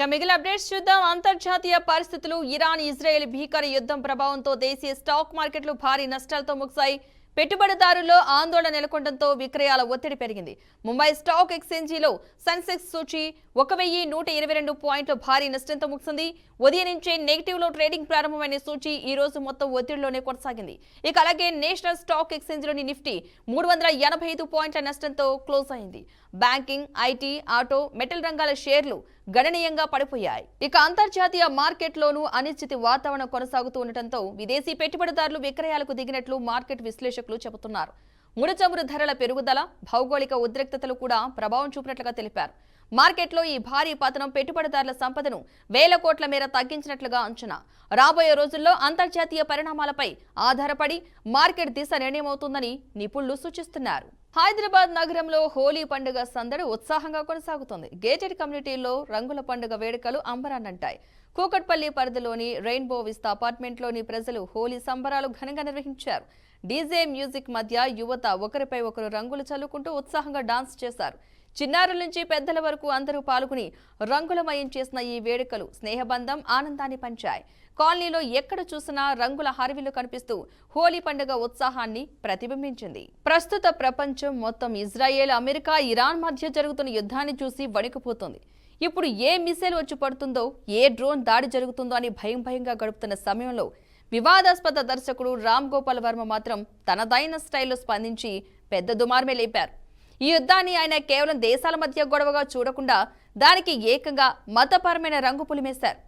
ఇక మిగిలిన అప్డేట్స్ చూద్దాం. అంతర్జాతీయ పరిస్థితులు, ఇరాన్ ఇజ్రాయెల్ భీకర యుద్ధం ప్రభావంతో దేశీయ స్టాక్ మార్కెట్లు భారీ నష్టాలతో ముగిశాయి. పెట్టుబడిదారుల్లో ఆందోళన నెలకొనడంతో విక్రయాల ఒత్తిడి పెరిగింది. ముంబై స్టాక్ ఎక్స్చేంజీలో సెన్సెక్స్ సూచీ 1122 పాయింట్ల భారీ నష్టంతో ముగిసింది. ఉదయం నుంచే నెగిటివ్ లో ట్రేడింగ్ ప్రారంభమైన సూచీ ఈ రోజు మొత్తం ఒత్తిడిలోనే కొనసాగింది. ఇక అలాగే నేషనల్ స్టాక్ ఎక్స్చేంజ్లోని నిఫ్టీ 385 పాయింట్ల నష్టంతో క్లోజ్ అయింది. బ్యాంకింగ్, ఐటీ, ఆటో, మెటల్ రంగాల షేర్లు గణనీయంగా పడిపోయాయి. ఇక అంతర్జాతీయ మార్కెట్లోనూ అనిశ్చిత వాతావరణం కొనసాగుతూ ఉండటంతో విదేశీ పెట్టుబడిదారులు విక్రయాలకు దిగినట్లు మార్కెట్ విశ్లేషకులు చెబుతున్నారు. ముడి చమురు ధరల పెరుగుదల, భౌగోళిక ఉద్రిక్తతలు కూడా ప్రభావం చూపినట్లుగా తెలిపారు. మార్కెట్లో ఈ భారీ పతనం పెట్టుబడిదారుల సంపదను వేల కోట్ల మేర తగ్గించినట్లుగా అంచనా. రాబోయే రోజుల్లో అంతర్జాతీయ పరిణామాలపై ఆధారపడి మార్కెట్ దిశ నిర్ణయమవుతుందని నిపుణులు సూచిస్తున్నారు. హైదరాబాద్ నగరంలో హోలీ పండుగ సందడి ఉత్సాహంగా కొనసాగుతోంది. గేటెడ్ కమ్యూనిటీల్లో రంగుల పండుగ వేడుకలు అంబరాన్నంటాయి. కూకట్పల్లి పరిధిలోని రెయిన్బో విస్తా అపార్ట్మెంట్లోని ప్రజలు హోలీ సంబరాలు ఘనంగా నిర్వహించారు. డీజే మ్యూజిక్ మధ్య యువత ఒకరిపై ఒకరు రంగులు చల్లుకుంటూ ఉత్సాహంగా డాన్స్ చేశారు. చిన్నారుల నుంచి పెద్దల వరకు అందరూ పాల్గొని రంగులమయం చేసిన ఈ వేడుకలు స్నేహబంధం, ఆనందాన్ని పంచాయి. కాలనీలో ఎక్కడ చూసినా రంగుల హరివిల్లు కనిపిస్తూ హోలీ పండుగ ఉత్సాహాన్ని ప్రతిబింబించింది. ప్రస్తుత ప్రపంచం మొత్తం ఇజ్రాయెల్, అమెరికా, ఇరాన్ మధ్య జరుగుతున్న యుద్ధాన్ని చూసి వణికిపోతుంది. ఇప్పుడు ఏ మిసైల్ వచ్చి పడుతుందో, ఏ డ్రోన్ దాడి జరుగుతుందో అని భయంగా గడుపుతున్న సమయంలో వివాదాస్పద దర్శకుడు రామ్ గోపాల్ వర్మ మాత్రం తనదైన స్టైల్లో స్పందించి పెద్ద దుమార్మే లేపారు. ఈ యుద్ధాన్ని ఆయన కేవలం దేశాల మధ్య గొడవగా చూడకుండా దానికి ఏకంగా మతపరమైన రంగు పులిమేశారు.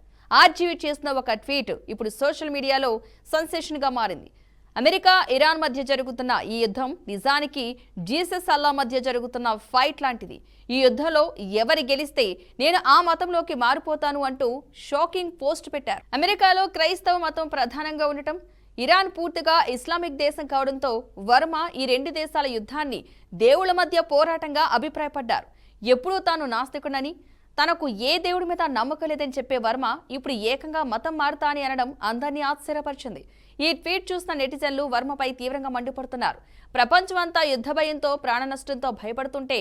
ఆర్జీవీ చేసిన ఒక ట్వీట్ ఇప్పుడు సోషల్ మీడియాలో సెన్సేషన్గా మారింది. అమెరికా, ఇరాన్ మధ్య జరుగుతున్న ఈ యుద్ధం నిజానికి జీసస్ అల్లా మధ్య జరుగుతున్న ఫైట్ లాంటిది. ఈ యుద్ధంలో ఎవరి గెలిస్తే నేను ఆ మతంలోకి మారిపోతాను అంటూ షాకింగ్ పోస్ట్ పెట్టారు. అమెరికాలో క్రైస్తవ మతం ప్రధానంగా ఉండటం, ఇరాన్ పూర్తిగా ఇస్లామిక్ దేశం కావడంతో వర్మ ఈ రెండు దేశాల యుద్ధాన్ని దేవుళ్ల మధ్య పోరాటంగా అభిప్రాయపడ్డారు. ఎప్పుడూ తాను నాస్తికుడని, తనకు ఏ దేవుడి మీద నమ్మకం లేదని చెప్పే వర్మ ఇప్పుడు ఏకంగా మతం మారుతా అని అనడం అందరినీ ఆశ్చర్యపరిచింది. ఈ ట్వీట్ చూసిన నెటిజన్లు వర్మపై తీవ్రంగా మండిపడుతున్నారు. ప్రపంచమంతా యుద్ధ భయంతో, ప్రాణ నష్టంతో భయపడుతుంటే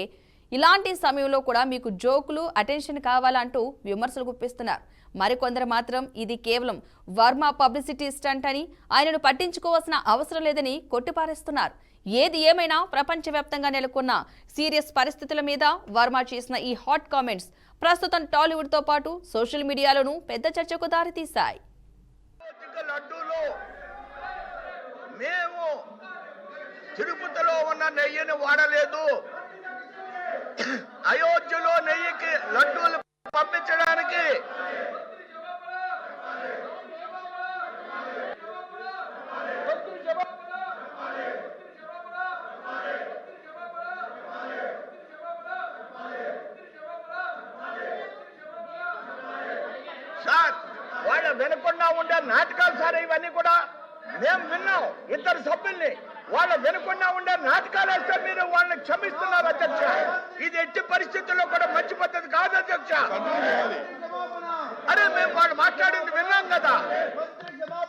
ఇలాంటి సమయంలో కూడా మీకు జోకులు, అటెన్షన్ కావాలంటూ విమర్శలు గుప్పిస్తున్నారు. మరికొందరు మాత్రం ఇది కేవలం వర్మ పబ్లిసిటీ స్టంట్ అని, ఆయనను పట్టించుకోవాల్సిన అవసరం లేదని కొట్టిపారేస్తున్నారు. ఏది ఏమైనా ప్రపంచవ్యాప్తంగా నెలకొన్న సీరియస్ పరిస్థితుల మీద వర్మ చేసిన ఈ హాట్ కామెంట్స్ ప్రస్తుతం టాలీవుడ్తో పాటు సోషల్ మీడియాలోనూ పెద్ద చర్చకు దారితీశాయి. మేము తిరుపతిలో ఉన్న నెయ్యిని వాడలేదు, అయోధ్యలో నెయ్యికి లడ్డూలు పంపించడానికి సార్ వాళ్ళ వినకుండా ఉండే నాటకాలు సార్ ఇవన్నీ కూడా మేము విన్నాం. ఇద్దరు సభ్యుల్ని వాళ్ళ వినకుండా ఉండే నాటకాలు వేస్తే మీరు వాళ్ళని క్షమిస్తున్నారు అధ్యక్ష. ఇది ఎట్టి పరిస్థితుల్లో కూడా మంచి పద్ధతి కాదు అధ్యక్ష. అరే మేము వాళ్ళు మాట్లాడింది విన్నాం కదా,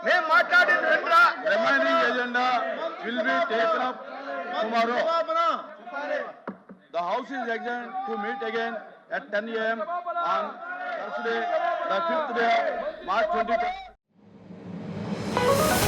మేము మాట్లాడింది వినరా? Remaining agenda will be taken up tomorrow. The House is adjourned to meet again at 10 a.m. on Thursday, the 5th day of March 2020.